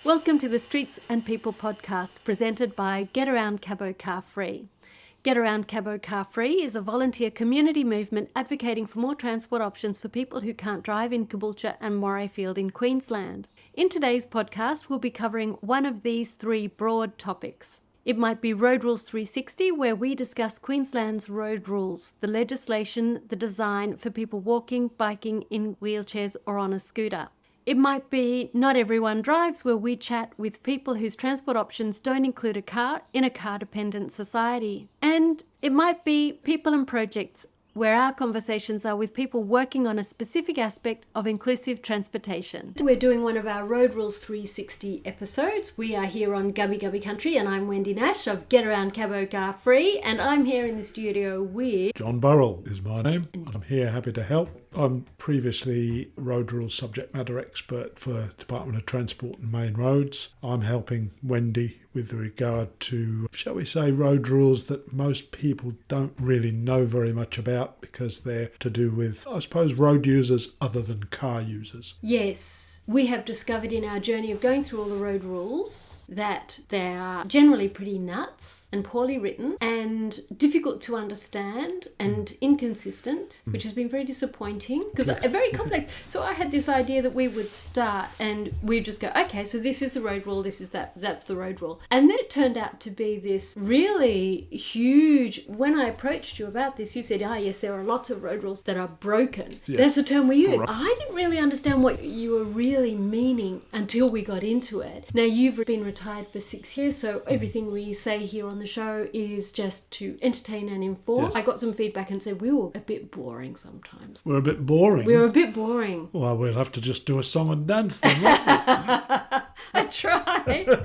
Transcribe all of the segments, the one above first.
Welcome to the Streets and People podcast presented by Get Around Cabo Car Free. Get Around Cabo Car Free is a volunteer community movement advocating for more transport options for people who can't drive in Caboolture and Morayfield in Queensland. In today's podcast, we'll be covering one of these three broad topics. It might be Road Rules 360, where we discuss Queensland's road rules, the legislation, the design for people walking, biking, in wheelchairs or on a scooter. It might be Not Everyone Drives, where we chat with people whose transport options don't include a car in a car-dependent society. And it might be People and Projects, where our conversations are with people working on a specific aspect of inclusive transportation. We're doing one of our Road Rules 360 episodes. We are here on Gubby Gubby Country, and I'm Wendy Nash of Get Around Cabo Car Free, and I'm here in the studio with... John Burrill is my name, and I'm here happy to help. I'm previously road rules subject matter expert for Department of Transport and Main Roads. I'm helping Wendy with regard to, shall we say, road rules that most people don't really know very much about because they're to do with, I suppose, road users other than car users. Yes, we have discovered in our journey of going through all the road rules that they are generally pretty nuts and poorly written and difficult to understand and inconsistent, which has been very disappointing because they're very complex. So I had this idea that we would start and we'd just go, okay, so this is the road rule, this is that's the road rule. And then it turned out to be this really huge, when I approached you about this, you said, yes, there are lots of road rules that are broken. Yes. That's the term we use. I didn't really understand what you were really meaning until we got into it. Now, you've been retired for 6 years, so everything we say here on the show is just to entertain and inform. Yes. I got some feedback and said we were a bit boring sometimes. We're a bit boring? We were a bit boring. Well, we'll have to just do a song and dance then, won't we? I try.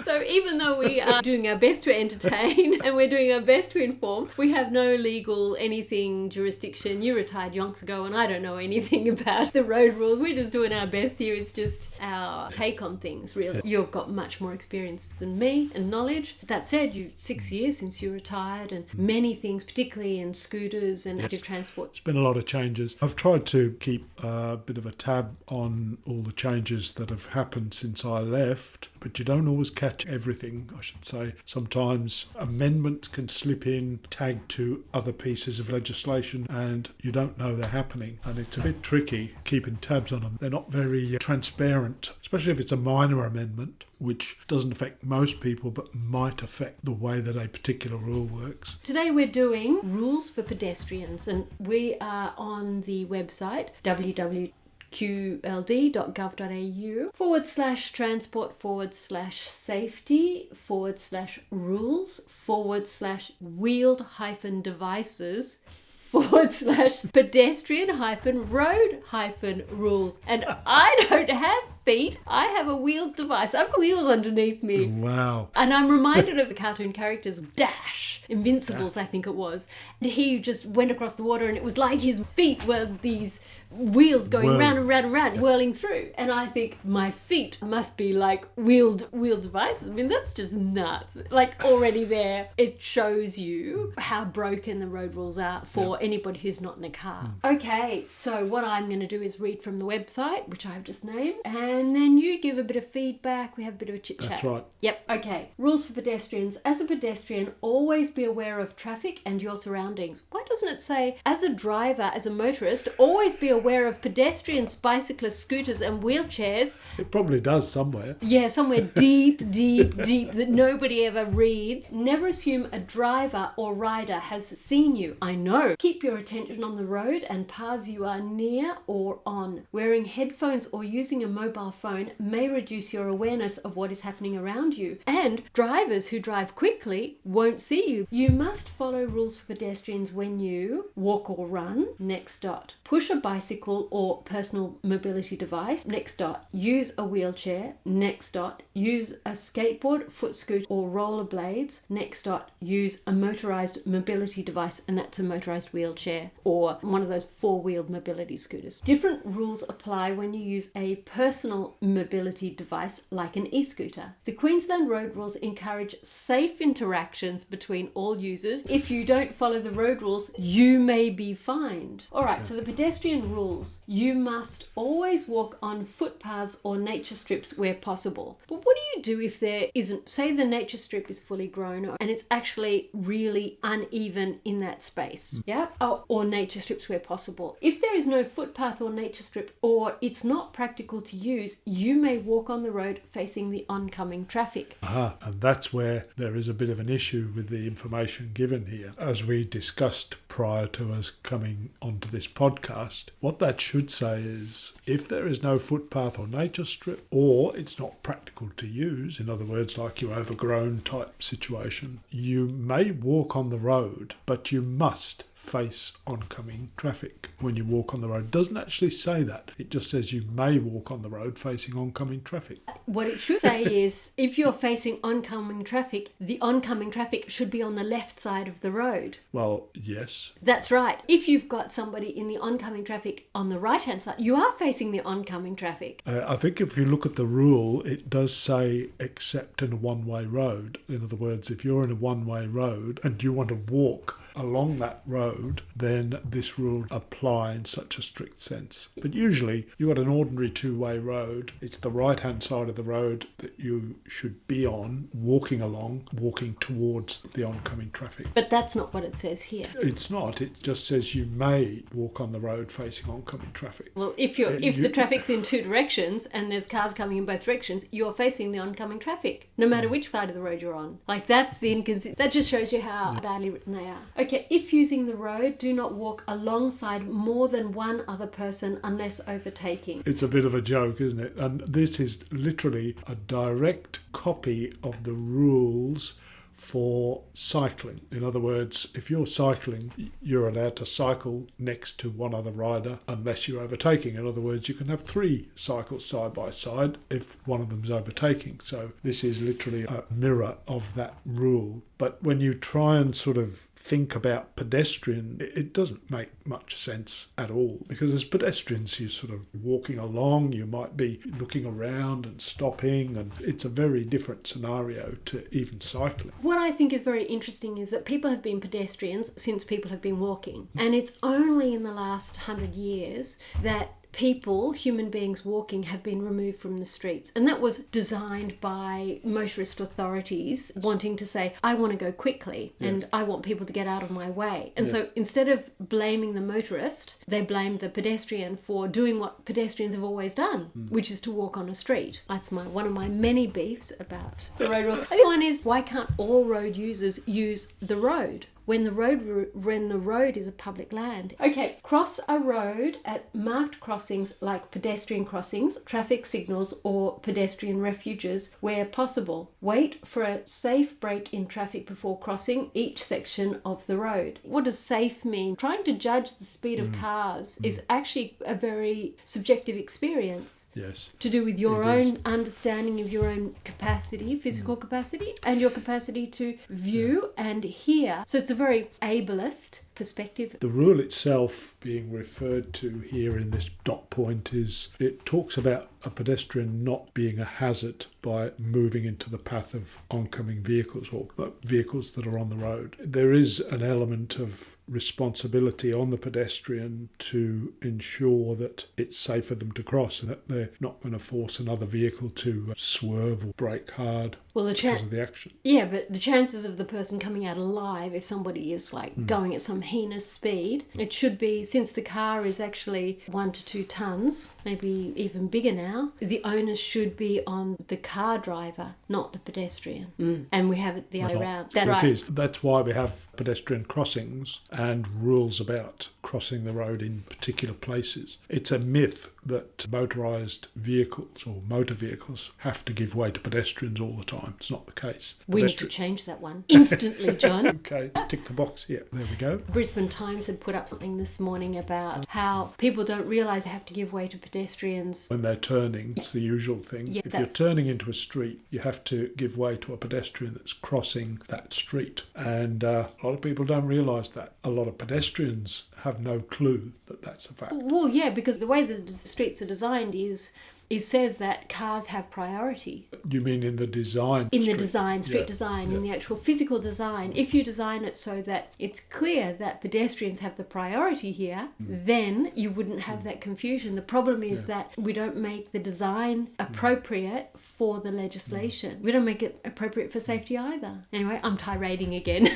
So even though we are doing our best to entertain and we're doing our best to inform, we have no legal anything jurisdiction. You retired yonks ago and I don't know anything about the road rules. We're just doing our best here. It's just our take on things, really. You've got much more experience than me and knowledge. That said, 6 years since you retired and many things, particularly in scooters and active transport. It's been a lot of changes. I've tried to keep a bit of a tab on all the changes that have happened since I left, but you don't always catch everything, I should say. Sometimes amendments can slip in, tagged to other pieces of legislation, and you don't know they're happening. And it's a bit tricky keeping tabs on them. They're not very transparent, especially if it's a minor amendment, which doesn't affect most people, but might affect the way that a particular rule works. Today we're doing rules for pedestrians, and we are on the website www.gov.au/transport/safety/wheeled-devices/pedestrian-road-rules. And I don't have feet, I have a wheeled device. I've got wheels underneath me. Wow. And I'm reminded of the cartoon characters Dash, Invincibles, I think it was. And he just went across the water and it was like his feet were these wheels going round and round and round, whirling through. And I think my feet must be like wheeled devices. I mean, that's just nuts. Like already there, it shows you how broken the road rules are for anybody who's not in a car. Okay, so what I'm going to do is read from the website, which I've just named, and then you give a bit of feedback. We have a bit of a chit chat. That's right. Yep, okay. Rules for pedestrians. As a pedestrian, always be aware of traffic and your surroundings. Why doesn't it say, as a driver, as a motorist, always be aware of pedestrians, bicyclists, scooters and wheelchairs? It probably does somewhere. Yeah, somewhere deep that nobody ever reads. Never assume a driver or rider has seen you. I know. Keep your attention on the road and paths you are near or on. Wearing headphones or using a mobile phone may reduce your awareness of what is happening around you. And drivers who drive quickly won't see you. You must follow rules for pedestrians when you walk or run. Next dot. Push a bicycle or personal mobility device. Next dot. Use a wheelchair. Next dot. Use a skateboard, foot scooter or rollerblades. Next dot. Use a motorized mobility device, and that's a motorized wheelchair or one of those four-wheeled mobility scooters. Different rules apply when you use a personal personal mobility device like an e-scooter. The Queensland road rules encourage safe interactions between all users. If you don't follow the road rules, you may be fined. All right, so the pedestrian rules. You must always walk on footpaths or nature strips where possible. But what do you do if there isn't, say the nature strip is fully grown and it's actually really uneven in that space, yeah? Or nature strips where possible. If there is no footpath or nature strip, or it's not practical to use, you may walk on the road facing the oncoming traffic. And that's where there is a bit of an issue with the information given here. As we discussed prior to us coming onto this podcast, what that should say is if there is no footpath or nature strip, or it's not practical to use, in other words, like your overgrown type situation, you may walk on the road, but you must face oncoming traffic when you walk on the road. It doesn't actually say that. It just says you may walk on the road facing oncoming traffic. What it should say is if you're facing oncoming traffic, the oncoming traffic should be on the left side of the road. Well, yes. That's right. If you've got somebody in the oncoming traffic on the right-hand side, you are facing the oncoming traffic. I think if you look at the rule, it does say except in a one-way road. In other words, if you're in a one-way road and you want to walk along that road, then this rule apply in such a strict sense. But usually you've got an ordinary two-way road. It's the right-hand side of the road that you should be on, walking along, walking towards the oncoming traffic. But that's not what it says here. It's not. It just says you may walk on the road facing oncoming traffic. Well, if the traffic's in two directions and there's cars coming in both directions, you're facing the oncoming traffic, no matter which side of the road you're on. Like, that's the inconsistency. That just shows you how badly written they are. Okay, if using the road, do not walk alongside more than one other person unless overtaking. It's a bit of a joke, isn't it? And this is literally a direct copy of the rules for cycling. In other words, if you're cycling, you're allowed to cycle next to one other rider unless you're overtaking. In other words, you can have three cycles side by side if one of them's overtaking. So this is literally a mirror of that rule. But when you try and sort of think about pedestrian, it doesn't make much sense at all, because as pedestrians you're sort of walking along, you might be looking around and stopping, and it's a very different scenario to even cycling. What I think is very interesting is that people have been pedestrians since people have been walking, and it's only in the last 100 years that people, human beings walking, have been removed from the streets. And that was designed by motorist authorities wanting to say, I want to go quickly and I want people to get out of my way. And so instead of blaming the motorist, they blamed the pedestrian for doing what pedestrians have always done, which is to walk on a street. That's one of my many beefs about the road rules. The other one is, why can't all road users use the road when the road is a public land? Okay, cross a road at marked crossings like pedestrian crossings, traffic signals, or pedestrian refuges where possible. Wait for a safe break in traffic before crossing each section of the road. What does safe mean? Trying to judge the speed of cars is actually a very subjective experience. Yes. To do with your own understanding of your own capacity, physical capacity, and your capacity to view and hear. So it's a very ableist perspective. The rule itself being referred to here in this dot point is, it talks about a pedestrian not being a hazard by moving into the path of oncoming vehicles or vehicles that are on the road. There is an element of responsibility on the pedestrian to ensure that it's safe for them to cross and that they're not going to force another vehicle to swerve or brake hard because of the action. Yeah, but the chances of the person coming out alive, if somebody is going at some heinous speed, it should be, since the car is actually 1 to 2 tons, maybe even bigger now, the onus should be on the car driver, not the pedestrian. And we have it the other way around. That's right. That's why we have pedestrian crossings and rules about crossing the road in particular places. It's a myth that motorised vehicles or motor vehicles have to give way to pedestrians all the time. It's not the case. We need to change that one instantly, John. Okay, tick the box. Yeah, there we go. Brisbane Times had put up something this morning about how people don't realise they have to give way to pedestrians. When they're turning, it's the usual thing. Yeah, if you're turning into a street, you have to give way to a pedestrian that's crossing that street. And a lot of people don't realise that. A lot of pedestrians have no clue that that's a fact. Well, yeah, because the way the streets are designed is it says that cars have priority. You mean in the design? In the design, street design, yeah. in the actual physical design. If you design it so that it's clear that pedestrians have the priority here, then you wouldn't have that confusion. The problem is that we don't make the design appropriate for the legislation. We don't make it appropriate for safety either. Anyway, I'm tirading again.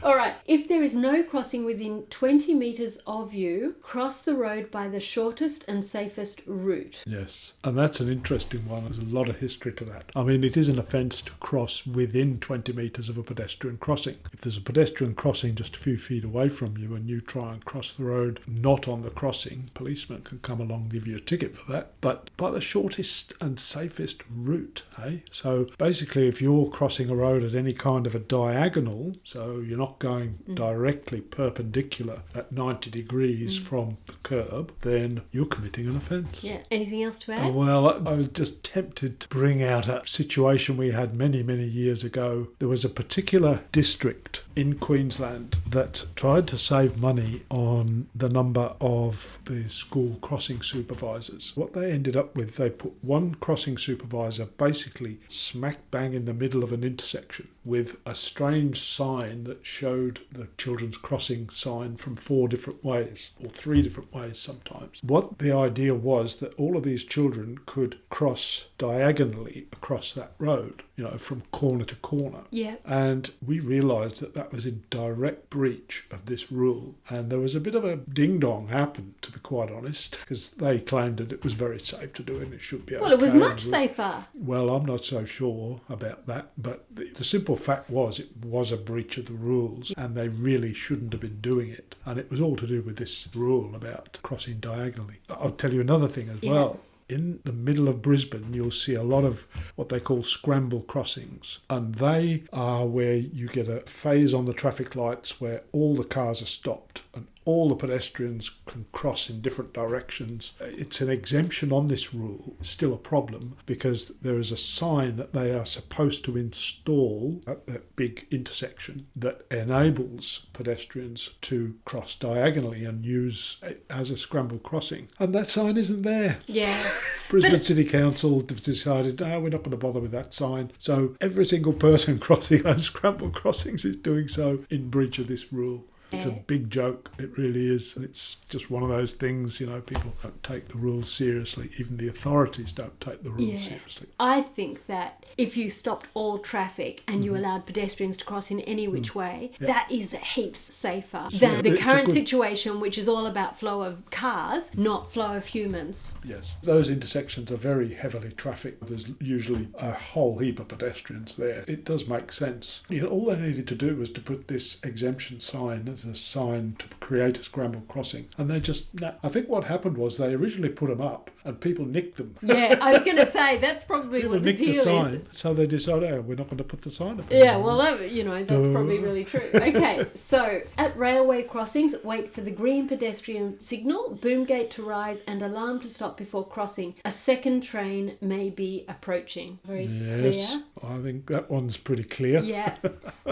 All right. If there is no crossing within 20 metres of you, cross the road by the shortest and safest route. Yes. And that's an interesting one. There's a lot of history to that. I mean, it is an offence to cross within 20 metres of a pedestrian crossing. If there's a pedestrian crossing just a few feet away from you and you try and cross the road not on the crossing, policemen can come along and give you a ticket for that. But by the shortest and safest route, hey? So basically, if you're crossing a road at any kind of a diagonal, so you're not going directly perpendicular at 90 degrees from the curb, then you're committing an offence. Yeah. Anything else to add? Well, I was just tempted to bring out a situation we had many, many years ago. There was a particular district in Queensland that tried to save money on the number of the school crossing supervisors. What they ended up with, they put one crossing supervisor basically smack bang in the middle of an intersection with a strange sign that showed the children's crossing sign from 4 different ways, or 3 different ways sometimes. What the idea was that all of these children could cross diagonally across that road, from corner to corner. Yeah. And we realised that that was in direct breach of this rule. And there was a bit of a ding-dong happened, to be quite honest, because they claimed that it was very safe to do it and it should be okay. Well, it was much safer. Well, I'm not so sure about that, but the simple fact was it was a breach of the rules and they really shouldn't have been doing it. And it was all to do with this rule about crossing diagonally. I'll tell you another thing as well. In the middle of Brisbane, you'll see a lot of what they call scramble crossings. And they are where you get a phase on the traffic lights where all the cars are stopped and all the pedestrians can cross in different directions. It's an exemption on this rule. It's still a problem because there is a sign that they are supposed to install at that big intersection that enables pedestrians to cross diagonally and use it as a scramble crossing. And that sign isn't there. Yeah. Brisbane City Council have decided, no, we're not going to bother with that sign. So every single person crossing those scramble crossings is doing so in breach of this rule. It's a big joke, it really is. And it's just one of those things, people don't take the rules seriously. Even the authorities don't take the rules seriously. I think that if you stopped all traffic and you allowed pedestrians to cross in any which way, that is heaps safer than the current situation, which is all about flow of cars, not flow of humans. Yes. Those intersections are very heavily trafficked. There's usually a whole heap of pedestrians there. It does make sense. All they needed to do was to put this exemption sign as a sign to create a scramble crossing. And they just, I think what happened was they originally put them up and people nicked them. Yeah, I was going to say, that's probably what the deal is. So they decided, we're not going to put the sign up. Yeah, well, that's probably really true. Okay, so at railway crossings, wait for the green pedestrian signal, boom gate to rise and alarm to stop before crossing. A second train may be approaching. Very clear. I think that one's pretty clear. Yeah.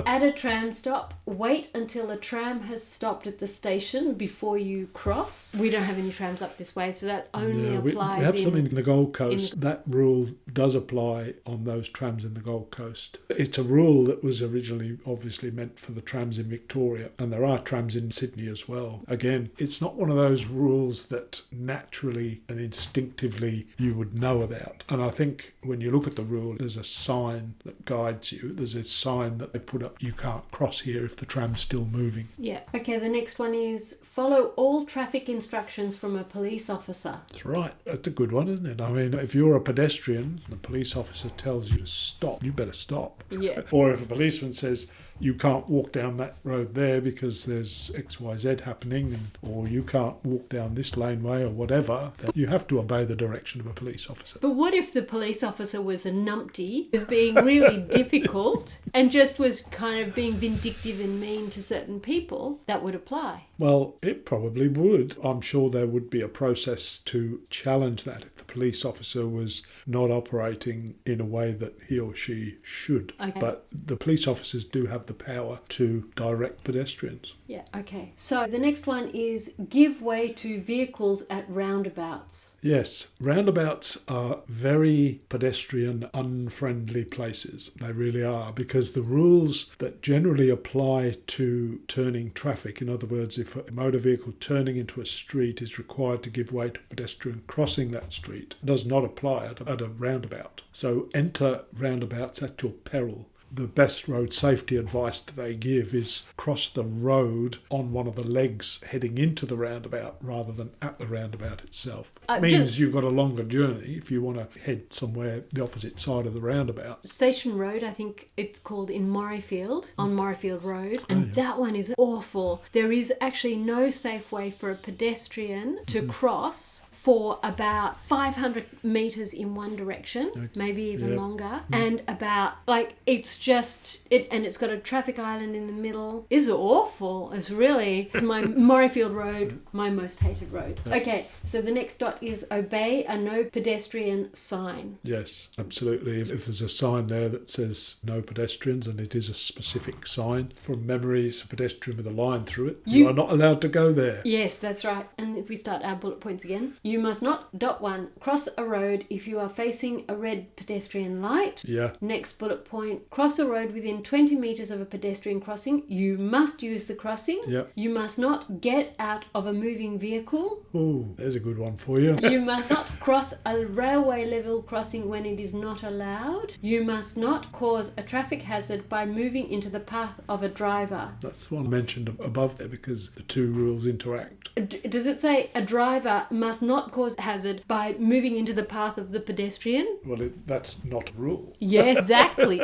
At a tram stop, wait until a tram has stopped at the station before you cross. We don't have any trams up this way, so that only applies we have some in the Gold Coast. That rule does apply on those trams in the Gold Coast. It's a rule that was originally obviously meant for the trams in Victoria, and there are trams in Sydney as well. Again, it's not one of those rules that naturally and instinctively you would know about. And I think when you look at the rule, there's a sign that guides you. There's a sign that they put up, you can't cross here if the tram's still moving. Yeah. Okay, the next one is follow all traffic instructions from a police officer. That's right. That's a good one, isn't it? I mean, if you're a pedestrian, the police officer tells you to stop, you better stop. Yeah. Or if a policeman says, you can't walk down that road there because there's XYZ happening, or you can't walk down this laneway or whatever, then you have to obey the direction of a police officer. But what if the police officer was a numpty, was being really difficult and just was kind of being vindictive and mean to certain people? That would apply. Well, it probably would. I'm sure there would be a process to challenge that if the police officer was not operating in a way that he or she should. Okay. But the police officers do have the power to direct pedestrians. Yeah, okay. So the next one is give way to vehicles at roundabouts. Yes, roundabouts are very pedestrian unfriendly places. They really are, because the rules that generally apply to turning traffic, in other words, if a motor vehicle turning into a street is required to give way to a pedestrian crossing that street, does not apply at a roundabout. So enter roundabouts at your peril. The best road safety advice that they give is cross the road on one of the legs heading into the roundabout rather than at the roundabout itself. It means you've got a longer journey if you want to head somewhere the opposite side of the roundabout. Station Road, I think it's called in Morayfield, on Morayfield Road, and that one is awful. There is actually no safe way for a pedestrian to cross for about 500 metres in one direction, maybe even longer, and about, like, it's just, and it's got a traffic island in the middle. It's awful. It's my Morayfield Road, my most hated road. Okay, so the next dot is obey a no pedestrian sign. Yes, absolutely. If there's a sign there that says no pedestrians, and it is a specific sign, from memory, it's a pedestrian with a line through it, you are not allowed to go there. Yes, that's right. And if we start our bullet points again, you must not, dot 1, cross a road if you are facing a red pedestrian light. Yeah. Next bullet point, cross a road within 20 metres of a pedestrian crossing. You must use the crossing. Yeah. You must not get out of a moving vehicle. Oh, there's a good one for you. You must not cross a railway level crossing when it is not allowed. You must not cause a traffic hazard by moving into the path of a driver. That's one mentioned above there because the two rules interact. Does it say a driver must not cause hazard by moving into the path of the pedestrian? Well, that's not a rule. Yeah, exactly.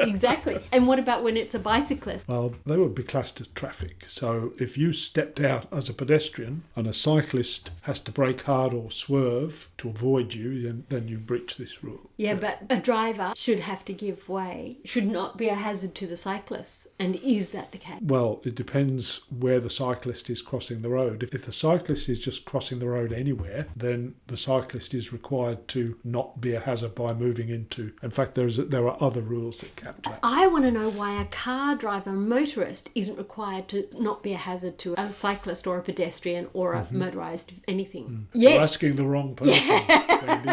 And what about when it's a bicyclist? Well, they would be classed as traffic. So if you stepped out as a pedestrian and a cyclist has to brake hard or swerve to avoid you, then you breach this rule. Yeah, but a driver should have to give way, should not be a hazard to the cyclists. And is that the case? Well, it depends where the cyclist is crossing the road. If the cyclist is just crossing the road anywhere, then the cyclist is required to not be a hazard by moving into. In fact, there are other rules that capture that. I want to know why a car driver, motorist, isn't required to not be a hazard to a cyclist or a pedestrian or a motorised anything. Yes. You're asking the wrong person, Wendy.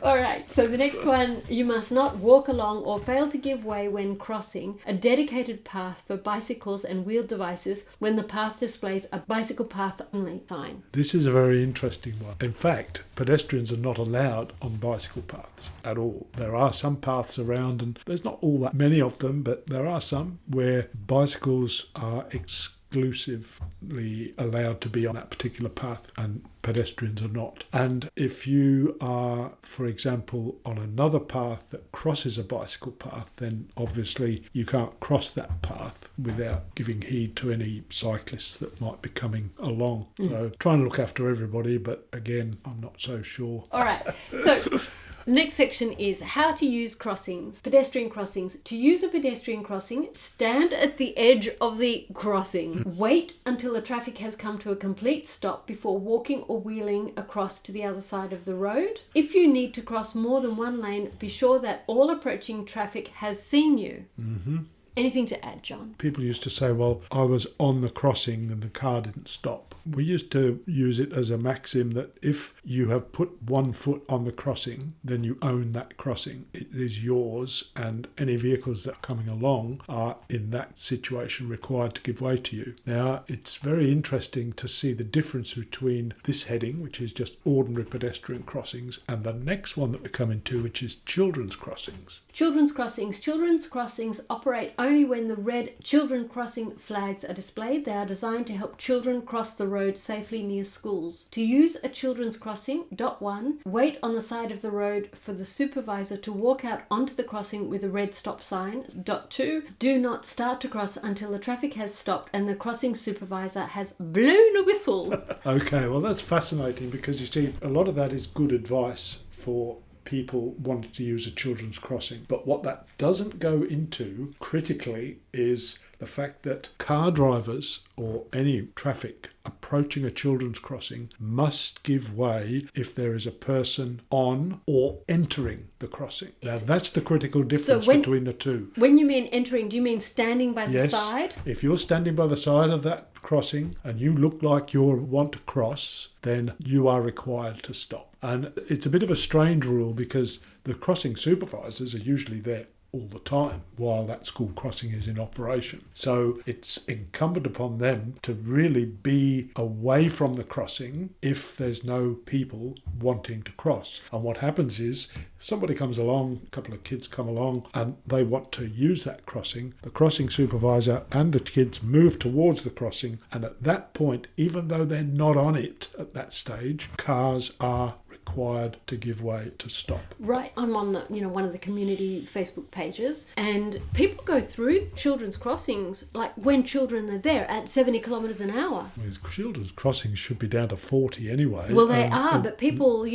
All right, so the next one, you must not walk along or fail to give way when crossing a dedicated path for bicycles and wheeled devices when the path displays a bicycle path only sign. This is a very interesting one. In fact, pedestrians are not allowed on bicycle paths at all. There are some paths around, and there's not all that many of them, but there are some where bicycles are exclusively allowed to be on that particular path and pedestrians are not. And if you are, for example, on another path that crosses a bicycle path, then obviously you can't cross that path without giving heed to any cyclists that might be coming along. So try and look after everybody, but again, I'm not so sure. All right, so the next section is how to use crossings, pedestrian crossings. To use a pedestrian crossing, stand at the edge of the crossing. Wait until the traffic has come to a complete stop before walking or wheeling across to the other side of the road. If you need to cross more than one lane, be sure that all approaching traffic has seen you. Anything to add, John? People used to say, well, I was on the crossing and the car didn't stop. We used to use it as a maxim that if you have put one foot on the crossing, then you own that crossing. It is yours, and any vehicles that are coming along are in that situation required to give way to you. Now, it's very interesting to see the difference between this heading, which is just ordinary pedestrian crossings, and the next one that we're coming to, which is children's crossings. Children's crossings. Children's crossings operate only when the red children crossing flags are displayed. They are designed to help children cross the road safely near schools. To use a children's crossing, dot 1, wait on the side of the road for the supervisor to walk out onto the crossing with a red stop sign. Dot 2, do not start to cross until the traffic has stopped and the crossing supervisor has blown a whistle. Okay, well that's fascinating because you see a lot of that is good advice for people wanting to use a children's crossing. But what that doesn't go into critically is the fact that car drivers or any traffic approaching a children's crossing must give way if there is a person on or entering the crossing. Now, that's the critical difference between the two. When you mean entering, do you mean standing by the Yes, side? if you're standing by the side of that crossing and you look like you want to cross, then you are required to stop. And it's a bit of a strange rule because the crossing supervisors are usually there all the time while that school crossing is in operation. So it's incumbent upon them to really be away from the crossing if there's no people wanting to cross. And what happens is somebody comes along, a couple of kids come along and they want to use that crossing. The crossing supervisor and the kids move towards the crossing, and at that point, even though they're not on it at that stage, cars are required to give way, to stop. Right. I'm on one of the community Facebook pages, and people go through children's crossings like when children are there at 70 kilometres an hour. Well, children's crossings should be down to 40 anyway. Well, they are, but people,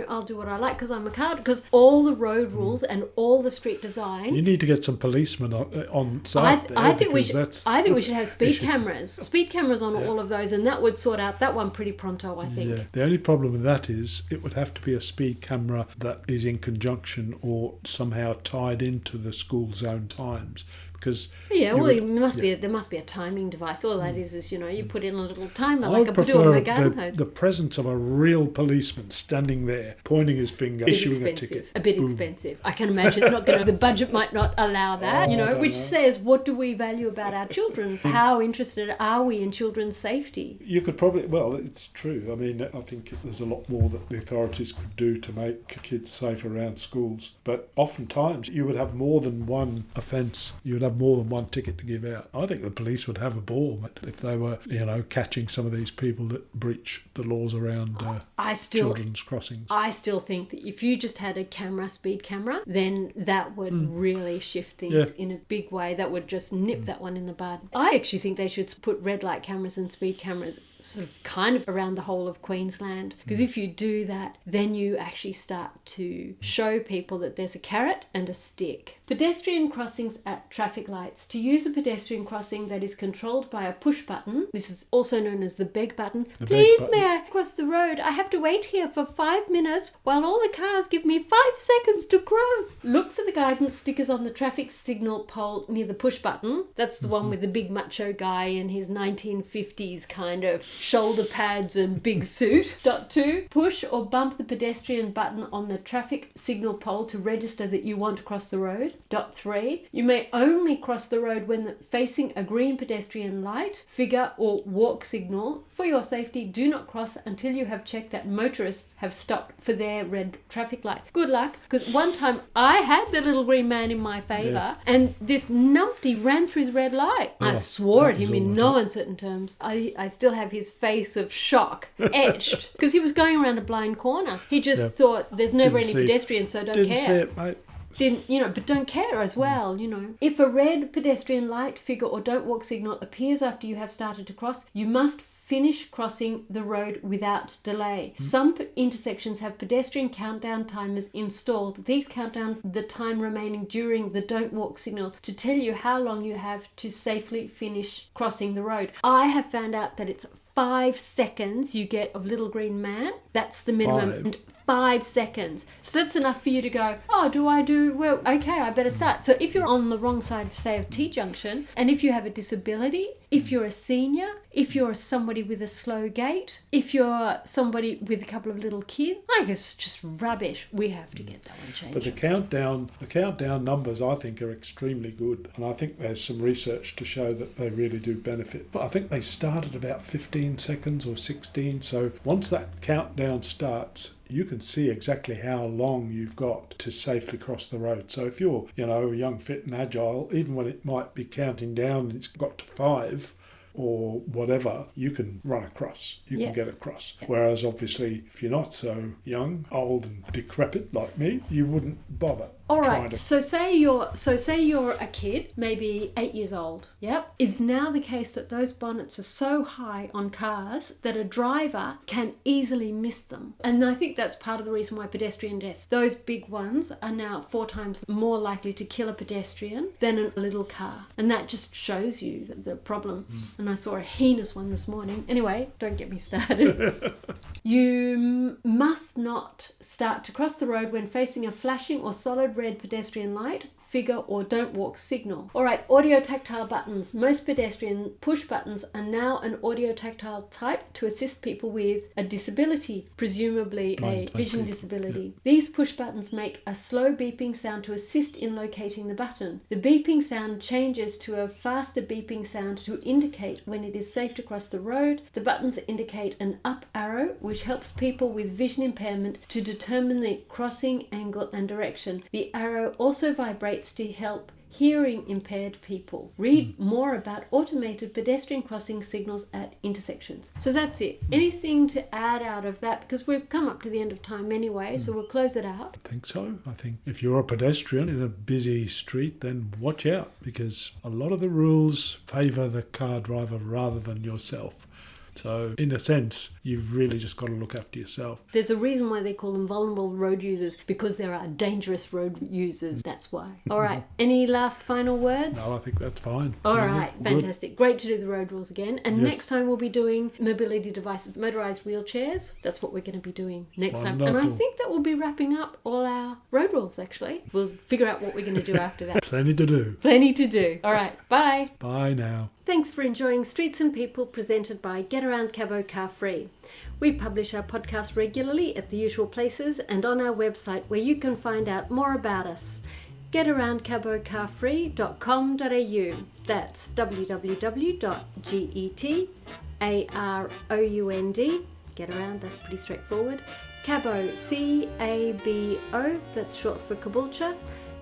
I'll do what I like because I'm a car, because all the road rules and all the street design. You need to get some policemen on site. I think we should have speed cameras. Speed cameras on all of those, and that would sort out that one pretty pronto, I think. Yeah. The only problem with that is it would have to be a speed camera that is in conjunction or somehow tied into the school zone times. Because there must be a timing device. All that is you put in a little timer I like would I do on my prefer garden hose. the presence of a real policeman standing there, pointing his finger, issuing a ticket. A bit expensive. I can imagine it's not going to. The budget might not allow that. Which says, what do we value about our children? How interested are we in children's safety? You could probably. Well, it's true. I mean, I think there's a lot more that the authorities could do to make kids safe around schools. But oftentimes, you would have more than one offence. You would have more than one ticket to give out. I think the police would have a ball if they were, catching some of these people that breach the laws around children's crossings. I still think that if you just had a speed camera, then that would really shift things in a big way. That would just nip that one in the bud. I actually think they should put red light cameras and speed cameras sort of kind of around the whole of Queensland, because if you do that, then you actually start to show people that there's a carrot and a stick. Pedestrian crossings at traffic lights. To use a pedestrian crossing that is controlled by a push button, this is also known as the beg button. Please may I cross the road? I have to wait here for 5 minutes while all the cars give me 5 seconds to cross. Look for the guidance stickers on the traffic signal pole near the push button. That's the one with the big macho guy in his 1950s kind of shoulder pads and big suit. 2. Push or bump the pedestrian button on the traffic signal pole to register that you want to cross the road. 3. You may only cross the road when facing a green pedestrian light, figure or walk signal. For your safety, do not cross until you have checked that motorists have stopped for their red traffic light. Good luck, because one time I had the little green man in my favour and this numpty ran through the red light. I swore at him in no uncertain terms. I still have his face of shock etched because he was going around a blind corner. He just thought there's never any pedestrians, so don't care. Didn't see it, mate. But don't care as well, If a red pedestrian light, figure or don't walk signal appears after you have started to cross, you must finish crossing the road without delay. Some intersections have pedestrian countdown timers installed. These count down the time remaining during the don't walk signal to tell you how long you have to safely finish crossing the road. I have found out that it's 5 seconds you get of little green man. That's the minimum. 5. And 5 seconds. So that's enough for you to go, well, okay, I better start. So if you're on the wrong side of, say, a T-junction, and if you have a disability, if you're a senior, if you're somebody with a slow gait, if you're somebody with a couple of little kids, it's just rubbish. We have to get that one changed. But the countdown numbers, I think, are extremely good. And I think there's some research to show that they really do benefit. But I think they start at about 15 seconds or 16. So once that countdown starts, you can see exactly how long you've got to safely cross the road. So if you're, young, fit and agile, even when it might be counting down and it's got to 5, or whatever, you can run across. You Yeah. can get across. Yeah. Whereas obviously, if you're not so young, old and decrepit like me, you wouldn't bother. All trying right. to- So say you're a kid, maybe 8 years old. Yep. It's now the case that those bonnets are so high on cars that a driver can easily miss them. And I think that's part of the reason why pedestrian deaths, those big ones, are now 4 times more likely to kill a pedestrian than a little car. And that just shows you the problem. And I saw a heinous one this morning. Anyway, don't get me started. You must not start to cross the road when facing a flashing or solid red pedestrian light, figure, or don't walk signal. All right, audio tactile buttons. Most pedestrian push buttons are now an audio tactile type to assist people with a disability, presumably Blind a vision people, disability. These push buttons make a slow beeping sound to assist in locating the button. The beeping sound changes to a faster beeping sound to indicate when it is safe to cross the road. The buttons indicate an up arrow, which helps people with vision impairment to determine the crossing angle and direction. The arrow also vibrates to help hearing impaired people. Read more about automated pedestrian crossing signals at intersections. So that's it. Anything to add out of that? Because we've come up to the end of time anyway, so we'll close it out. I think so. I think if you're a pedestrian in a busy street, then watch out, because a lot of the rules favour the car driver rather than yourself. So in a sense, you've really just got to look after yourself. There's a reason why they call them vulnerable road users, because there are dangerous road users. That's why. All right. Any last final words? No, I think that's fine. All Yeah, right, good. fantastic. Great to do the road rules again. And Yes. next time we'll be doing mobility devices, motorised wheelchairs. That's what we're going to be doing next time. And I Wonderful. think that will be wrapping up all our road rules, actually. We'll figure out what we're going to do after that. Plenty to do. Plenty to do. All right, bye. Bye now. Thanks for enjoying Streets and People, presented by Get Around Cabo Car Free. We publish our podcast regularly at the usual places and on our website, where you can find out more about us. getaroundcabocarfree.com.au. That's www.getaround, get around, that's pretty straightforward. Cabo, C-A-B-O, that's short for Caboolture.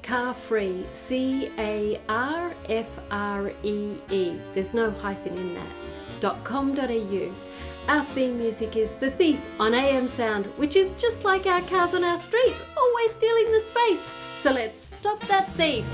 Car Free, C-A-R-F-R-E-E. There's no hyphen in that. .com.au. Our theme music is The Thief on AM Sound, which is just like our cars on our streets, always stealing the space. So let's stop that thief.